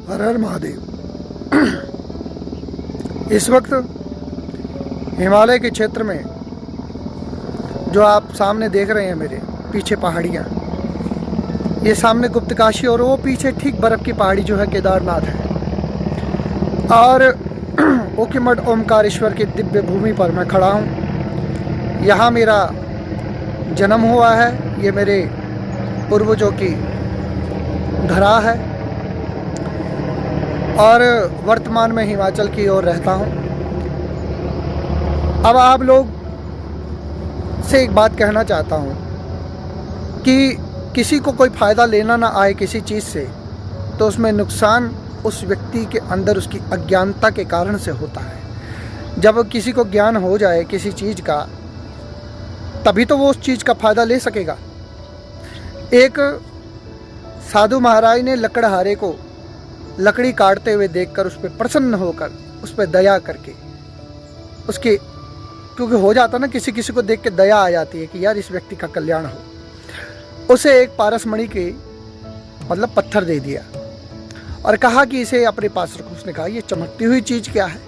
हर हर महादेव। इस वक्त हिमालय के क्षेत्र में जो आप सामने देख रहे हैं, मेरे पीछे पहाड़ियाँ, ये सामने गुप्तकाशी और वो पीछे ठीक बर्फ़ की पहाड़ी जो है केदारनाथ है। और ओकीमठ ओमकारेश्वर की दिव्य भूमि पर मैं खड़ा हूँ। यहाँ मेरा जन्म हुआ है, ये मेरे पूर्वजों की धरा है और वर्तमान में हिमाचल की ओर रहता हूँ। अब आप लोग से एक बात कहना चाहता हूँ कि किसी को कोई फ़ायदा लेना ना आए किसी चीज़ से, तो उसमें नुकसान उस व्यक्ति के अंदर उसकी अज्ञानता के कारण से होता है। जब किसी को ज्ञान हो जाए किसी चीज़ का, तभी तो वो उस चीज़ का फ़ायदा ले सकेगा। एक साधु महाराज ने लकड़हारे को लकड़ी काटते हुए देखकर उस पर प्रसन्न होकर उस पर दया करके उसके, क्योंकि हो जाता ना किसी किसी को देख के दया आ जाती है कि यार इस व्यक्ति का कल्याण हो, उसे एक पारसमणि के मतलब पत्थर दे दिया और कहा कि इसे अपने पास रखो। उसने कहा ये चमकती हुई चीज़ क्या है,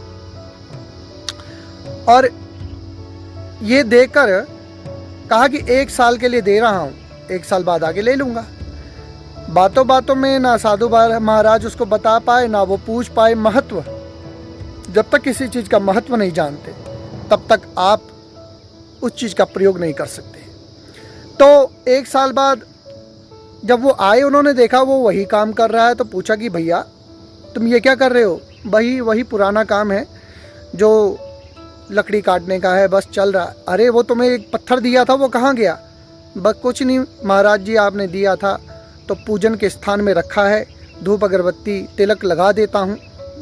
और ये देकर कहा कि 1 साल के लिए दे रहा हूँ, 1 साल बाद आके ले लूँगा। बातों बातों में ना साधु महाराज उसको बता पाए ना वो पूछ पाए महत्व। जब तक किसी चीज़ का महत्व नहीं जानते तब तक आप उस चीज़ का प्रयोग नहीं कर सकते। तो 1 साल बाद जब वो आए, उन्होंने देखा वो वही काम कर रहा है, तो पूछा कि भैया तुम ये क्या कर रहे हो? वही पुराना काम है जो लकड़ी काटने का है, बस चल रहा है। अरे वो तुम्हें एक पत्थर दिया था, वो कहाँ गया? बस कुछ नहीं महाराज जी, आपने दिया था तो पूजन के स्थान में रखा है, धूप अगरबत्ती तिलक लगा देता हूँ।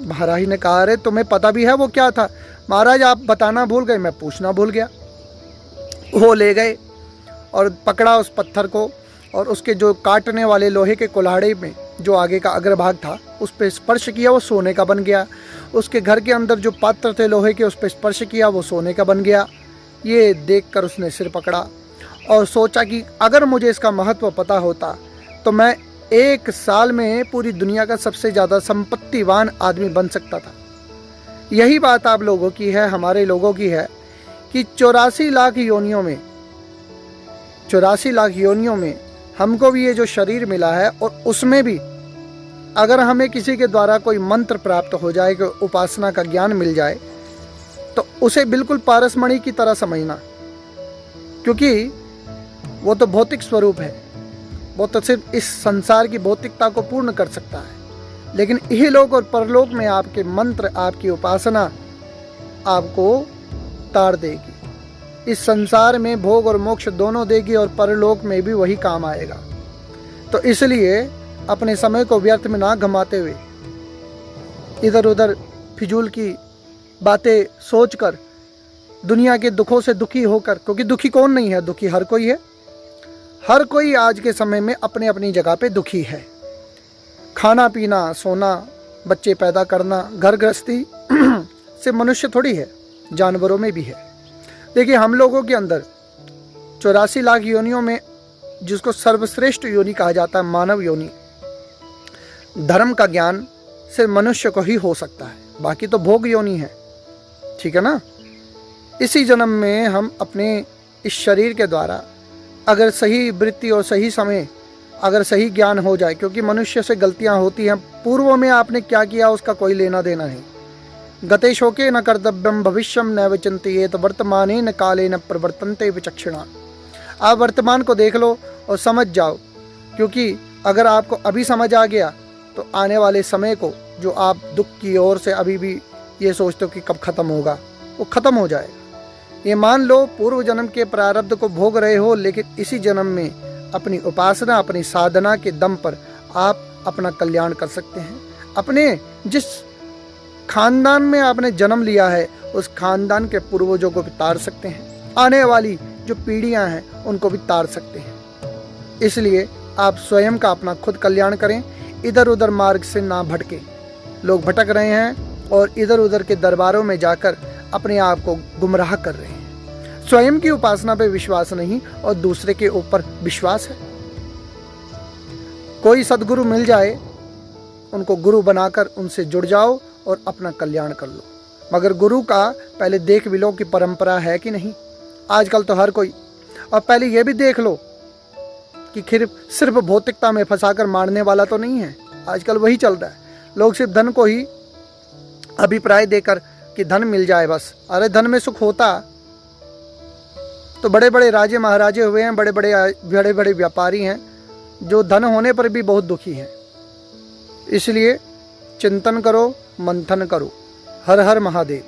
महाराज ने कहा अरे तुम्हें पता भी है वो क्या था? महाराज आप बताना भूल गए, मैं पूछना भूल गया। वो ले गए और पकड़ा उस पत्थर को और उसके जो काटने वाले लोहे के कुल्हाड़े में जो आगे का अग्रभाग था उस पर स्पर्श किया, वो सोने का बन गया। उसके घर के अंदर जो पात्र थे लोहे के, उस पर स्पर्श किया, वो सोने का बन गया। ये देखकर उसने सिर पकड़ा और सोचा कि अगर मुझे इसका महत्व पता होता तो मैं 1 साल में पूरी दुनिया का सबसे ज़्यादा संपत्तिवान आदमी बन सकता था। यही बात आप लोगों की है, हमारे लोगों की है कि 84 लाख योनियों में हमको भी ये जो शरीर मिला है, और उसमें भी अगर हमें किसी के द्वारा कोई मंत्र प्राप्त हो जाए, कोई उपासना का ज्ञान मिल जाए, तो उसे बिल्कुल पारसमणि की तरह समझना, क्योंकि वो तो भौतिक स्वरूप है, वो तो सिर्फ इस संसार की भौतिकता को पूर्ण कर सकता है। लेकिन इहलोक और परलोक में आपके मंत्र, आपकी उपासना आपको तार देगी। इस संसार में भोग और मोक्ष दोनों देगी और परलोक में भी वही काम आएगा। तो इसलिए अपने समय को व्यर्थ में ना गंवाते हुए इधर उधर फिजूल की बातें सोचकर, दुनिया के दुखों से दुखी होकर, क्योंकि दुखी कौन नहीं है, दुखी हर कोई है। हर कोई आज के समय में अपने अपनी जगह पे दुखी है। खाना पीना, सोना, बच्चे पैदा करना, घर गृहस्थी से मनुष्य थोड़ी है, जानवरों में भी है। देखिए हम लोगों के अंदर 84 लाख योनियों में जिसको सर्वश्रेष्ठ योनि कहा जाता है, मानव योनि, धर्म का ज्ञान सिर्फ मनुष्य को ही हो सकता है, बाकी तो भोग योनि है। ठीक है ना? इसी जन्म में हम अपने इस शरीर के द्वारा अगर सही वृत्ति और सही समय, अगर सही ज्ञान हो जाए, क्योंकि मनुष्य से गलतियां होती हैं, पूर्व में आपने क्या किया उसका कोई लेना देना नहीं। गते शोके न कर्तव्यम भविष्यम न विचिंतयेत वर्तमाने न काले न प्रवर्तन्ते विचक्षणा। आप वर्तमान को देख लो और समझ जाओ, क्योंकि अगर आपको अभी समझ आ गया तो आने वाले समय को जो आप दुख की ओर से अभी भी ये सोचते हो कि कब ख़त्म होगा, वो ख़त्म हो जाएगा। ये मान लो पूर्व जन्म के प्रारब्ध को भोग रहे हो, लेकिन इसी जन्म में अपनी उपासना, अपनी साधना के दम पर आप अपना कल्याण कर सकते हैं। अपने जिस खानदान में आपने जन्म लिया है उस खानदान के पूर्वजों को भी तार सकते हैं, आने वाली जो पीढ़ियां हैं उनको भी तार सकते हैं। इसलिए आप स्वयं का अपना खुद कल्याण करें, इधर उधर मार्ग से ना भटके। लोग भटक रहे हैं और इधर उधर के दरबारों में जाकर अपने आप को गुमराह कर रहे हैं। स्वयं की उपासना पे विश्वास नहीं और दूसरे के ऊपर विश्वास है। कोई सदगुरु मिल जाए उनको गुरु बनाकर उनसे जुड़ जाओ और अपना कल्याण कर लो। मगर गुरु का पहले देख भी लो कि परंपरा है कि नहीं। आजकल तो हर कोई, और पहले ये भी देख लो कि सिर्फ भौतिकता में फंसाकर मारने वाला तो नहीं है। आजकल वही चल रहा है। लोग सिर्फ धन को ही अभिप्राय देकर कि धन मिल जाए बस। अरे धन में सुख होता तो बड़े बड़े राजे महाराजे हुए हैं, बड़े बड़े व्यापारी हैं जो धन होने पर भी बहुत दुखी हैं। इसलिए चिंतन करो, मंथन करो। हर हर महादेव।